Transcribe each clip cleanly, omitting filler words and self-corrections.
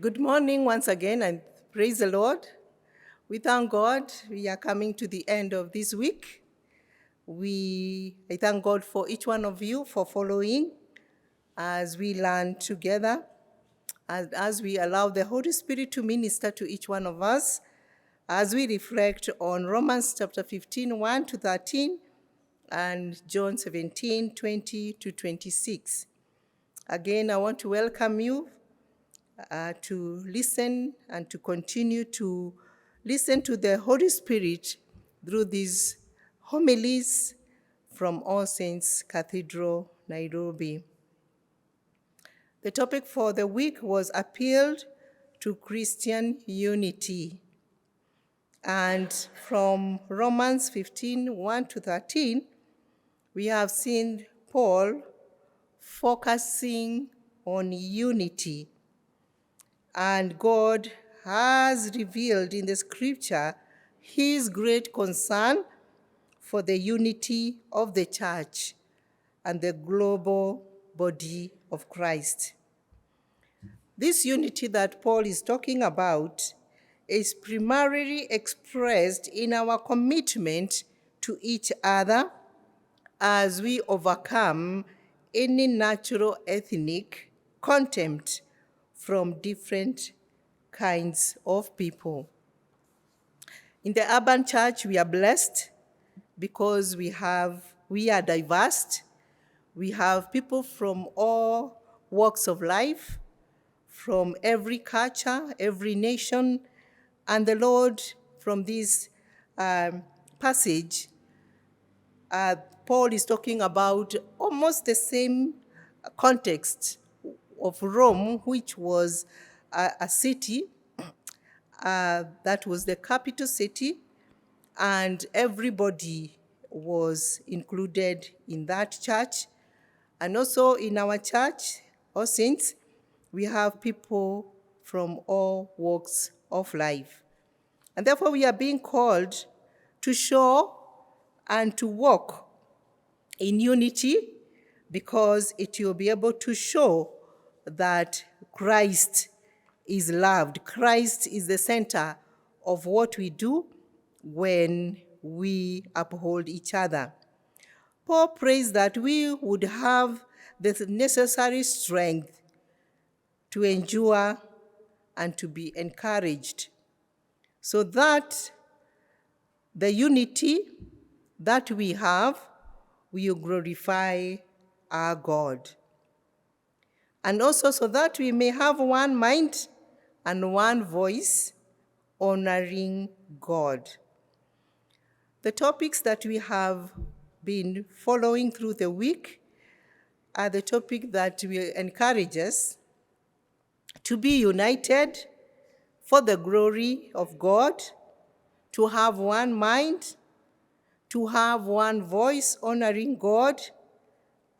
Good morning once again, and praise the Lord. We thank God we are coming to the end of this week. I thank God for each one of you for following as we learn together, as we allow the Holy Spirit to minister to each one of us, as we reflect on Romans chapter 15, 1 to 13, and John 17, 20 to 26. Again, I want to welcome you to listen and to continue to listen to the Holy Spirit through these homilies from All Saints Cathedral, Nairobi. The topic for the week was appealed to Christian unity. And from Romans 15, 1 to 13, we have seen Paul focusing on unity. And God has revealed in the scripture his great concern for the unity of the church and the global body of Christ. This unity that Paul is talking about is primarily expressed in our commitment to each other as we overcome any natural ethnic contempt from different kinds of people. In the urban church, we are blessed because we are diverse. We have people from all walks of life, from every culture, every nation, and the Lord, from this passage, Paul is talking about almost the same context of Rome, which was a city that was the capital city, and everybody was included in that church. And also in our church, All Saints, we have people from all walks of life. And therefore, we are being called to show and to walk in unity, because it will be able to show that Christ is loved. Christ is the center of what we do when we uphold each other. Paul prays that we would have the necessary strength to endure and to be encouraged, so that the unity that we have will glorify our God. And also so that we may have one mind and one voice, honoring God. The topics that we have been following through the week are the topic that will encourage us to be united for the glory of God, to have one mind, to have one voice honoring God,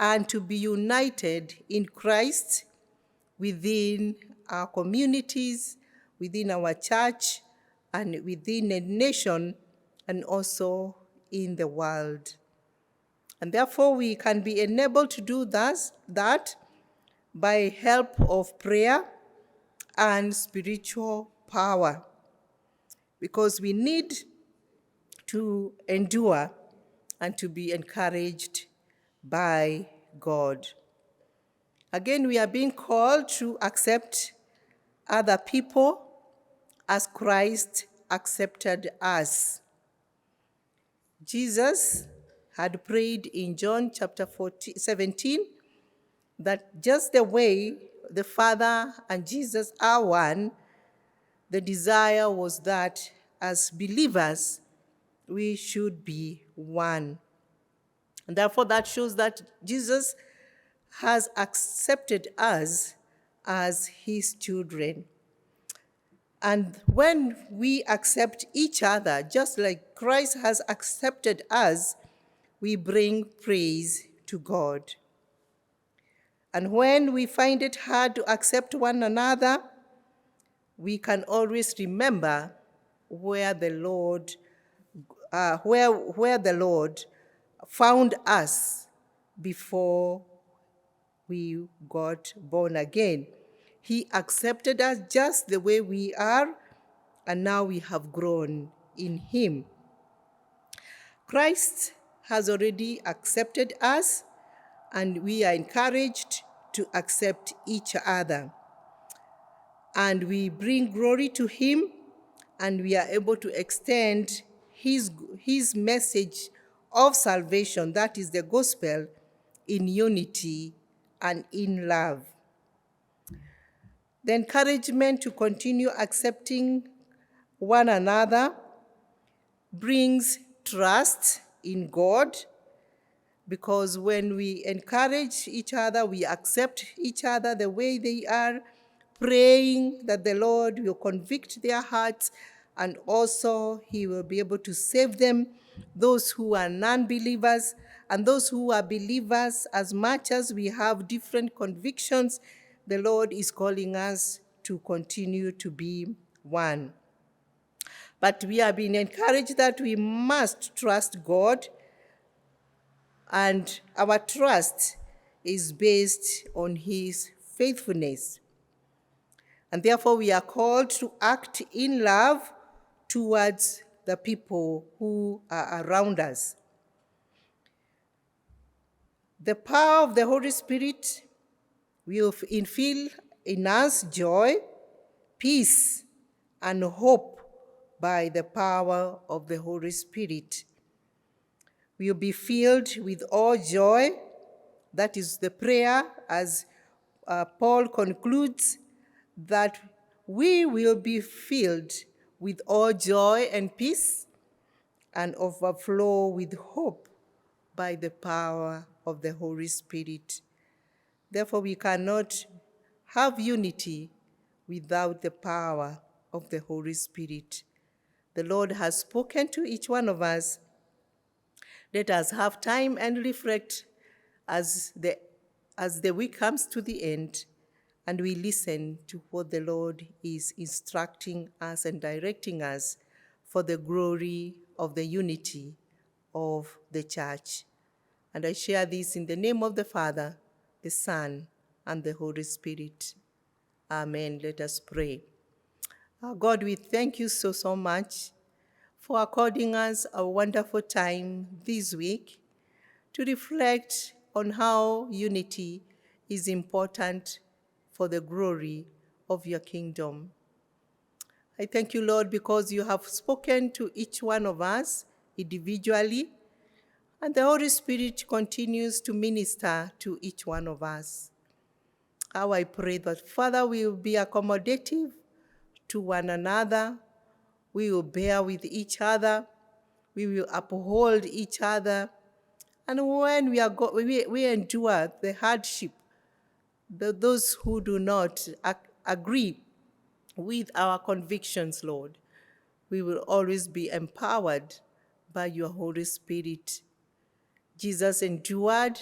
and to be united in Christ within our communities, within our church, and within a nation, and also in the world. And therefore, we can be enabled to do that by help of prayer and spiritual power, because we need to endure and to be encouraged by God. Again, we are being called to accept other people as Christ accepted us. Jesus had prayed in John chapter 17 that just the way the Father and Jesus are one, the desire was that as believers, we should be one. And therefore, that shows that Jesus has accepted us as his children. And when we accept each other, just like Christ has accepted us, we bring praise to God. And when we find it hard to accept one another, we can always remember where the Lord found us before we got born again. He accepted us just the way we are, and now we have grown in him. Christ has already accepted us, and we are encouraged to accept each other. And we bring glory to him, and we are able to extend his message of salvation, that is the gospel, in unity and in love. The encouragement to continue accepting one another brings trust in God, because when we encourage each other, we accept each other the way they are, praying that the Lord will convict their hearts, and also he will be able to save them, those who are non-believers and those who are believers. As much as we have different convictions, the Lord is calling us to continue to be one. But we have been encouraged that we must trust God, and our trust is based on his faithfulness. And therefore, we are called to act in love towards the people who are around us. The power of the Holy Spirit will infill in us joy, peace, and hope by the power of the Holy Spirit. We will be filled with all joy. That is the prayer, as Paul concludes, that we will be filled with all joy and peace and overflow with hope by the power of the Holy Spirit. Therefore, we cannot have unity without the power of the Holy Spirit. The Lord has spoken to each one of us. Let us have time and reflect as the week comes to the end, and we listen to what the Lord is instructing us and directing us for the glory of the unity of the church. And I share this in the name of the Father, the Son, and the Holy Spirit. Amen. Let us pray. Our God, we thank you so much for according us a wonderful time this week to reflect on how unity is important for the glory of your kingdom. I thank you, Lord, because you have spoken to each one of us individually, and the Holy Spirit continues to minister to each one of us. How I pray that, Father, we will be accommodative to one another, we will bear with each other, we will uphold each other, and when we endure the hardship, those who do not agree with our convictions, Lord, we will always be empowered by your Holy Spirit. Jesus endured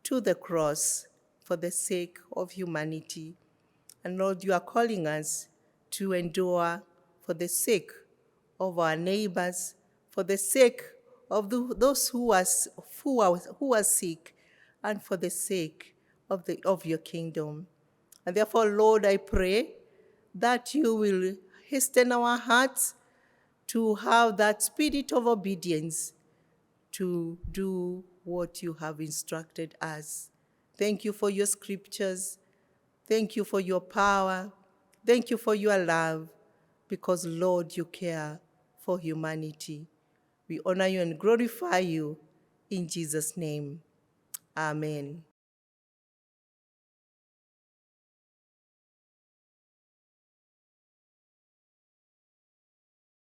to the cross for the sake of humanity. And Lord, you are calling us to endure for the sake of our neighbors, for the sake of those who are sick, and for the sake of your kingdom. And therefore, Lord, I pray that you will hasten our hearts to have that spirit of obedience to do what you have instructed us. Thank you for your scriptures. Thank you for your power. Thank you for your love, because, Lord, you care for humanity. We honor you and glorify you in Jesus' name. Amen.